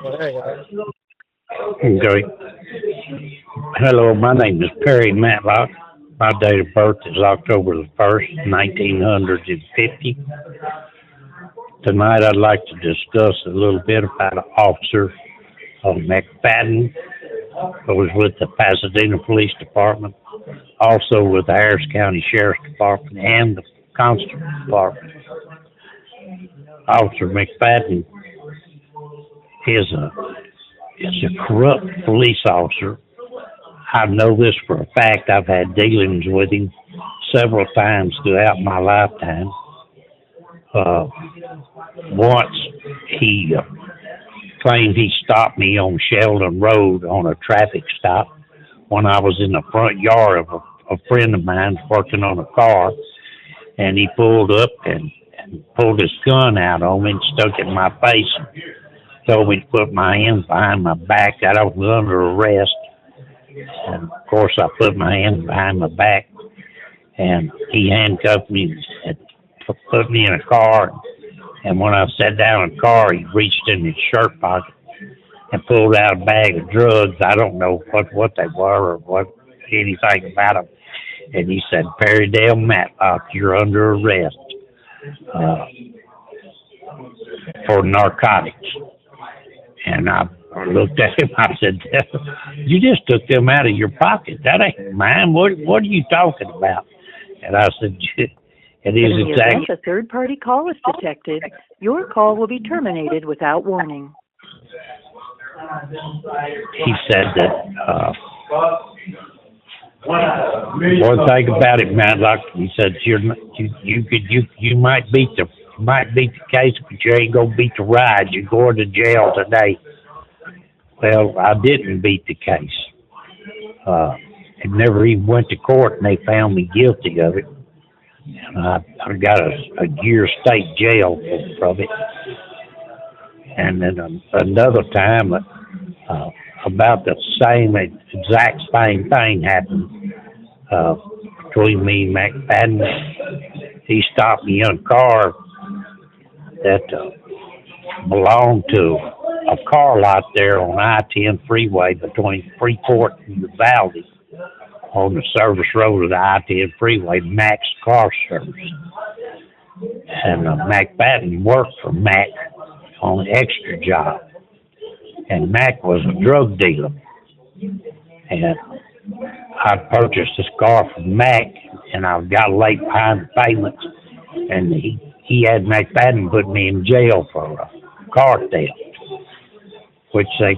Well, there you are. Okay. Hello, my name is Perry Matlock. My date of birth is October the 1st, 1950. Tonight I'd like to discuss a little bit about an officer McFadden who was with the Pasadena Police Department, also with the Harris County Sheriff's Department and the Constable Department. Officer McFadden is a corrupt police officer. I know this for a fact. I've had dealings with him several times throughout my lifetime. Uh, Once he claimed he stopped me on Sheldon Road on a traffic stop when I was in the front yard of a friend of mine working on a car, and he pulled up and pulled his gun out on me and stuck it in my face and told me to put my hands behind my back, that I was under arrest. And of course, I put my hands behind my back, and he handcuffed me and put me in a car. And when I sat down in the car, he reached in his shirt pocket and pulled out a bag of drugs. I don't know what they were or what anything about them. And he said, "Perry Dale Matlock, you're under arrest uh, for narcotics." And I looked at him. I said, "You just took them out of your pocket. That ain't mine. What are you talking about?" And I said, "It is In the exactly." event a third-party call is detected, your call will be terminated without warning. He said that one thing about it, Matlock. He said you might beat the case, but you ain't gonna beat the ride. You're going to jail today. Well, I didn't beat the case. It never even went to court, and they found me guilty of it. And I got a year state jail from it. And then another time, about the exact same thing happened between me and McFadden. He stopped me in a car that belonged to a car lot there on I-10 freeway between Freeport and Uvalde on the service road of the I-10 freeway, Mac's Car Service. And McFadden worked for Mac on an extra job. And Mac was a drug dealer. And I purchased this car from Mac, and I got late behind the payments, and he had McFadden put me in jail for a car theft, which they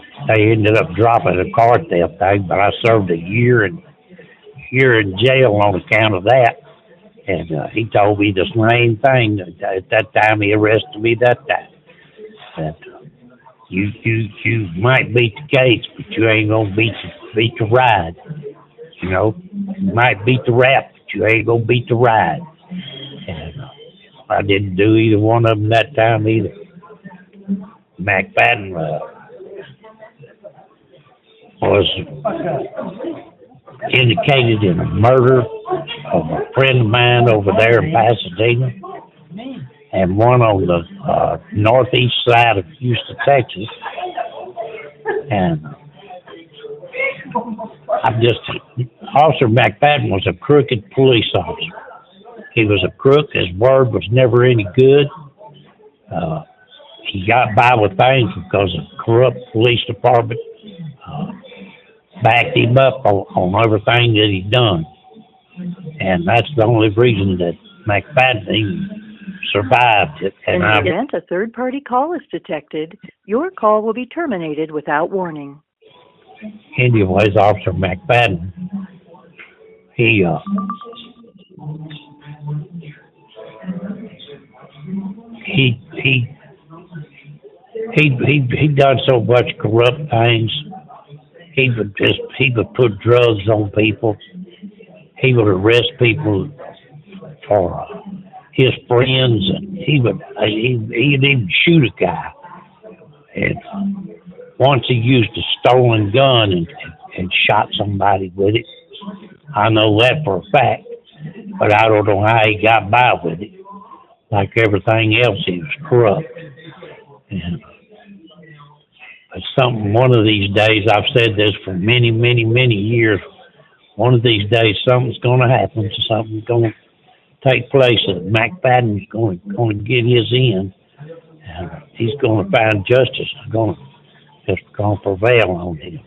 ended up dropping the car theft thing, but I served a year in jail on account of that. And he told me the same thing at that time. He arrested me that time. That you might beat the case, but you ain't gonna beat the ride. You know, you might beat the rap, but you ain't gonna beat the ride. And I didn't do either one of them that time either. McFadden was indicated in a murder of a friend of mine over there in Pasadena, and one on the northeast side of Houston, Texas. And Officer McFadden was a crooked police officer. He was a crook. His word was never any good. He got by with things because the corrupt police department backed him up on everything that he done. And that's the only reason that McFadden even survived it. In And the event a third-party call is detected, your call will be terminated without warning. anyways, Officer McFadden, he he he he done so much corrupt things. He would put drugs on people. He would arrest people for his friends, and he'd even shoot a guy. And once he used a stolen gun and shot somebody with it. I know that for a fact, but I don't know how he got by with it. Like everything else, he was corrupt. And, but something, one of these days, I've said this for many, many, many years, one of these days something's gonna happen, something's gonna take place, and McFadden's gonna get his in, and he's gonna find justice, gonna prevail on him.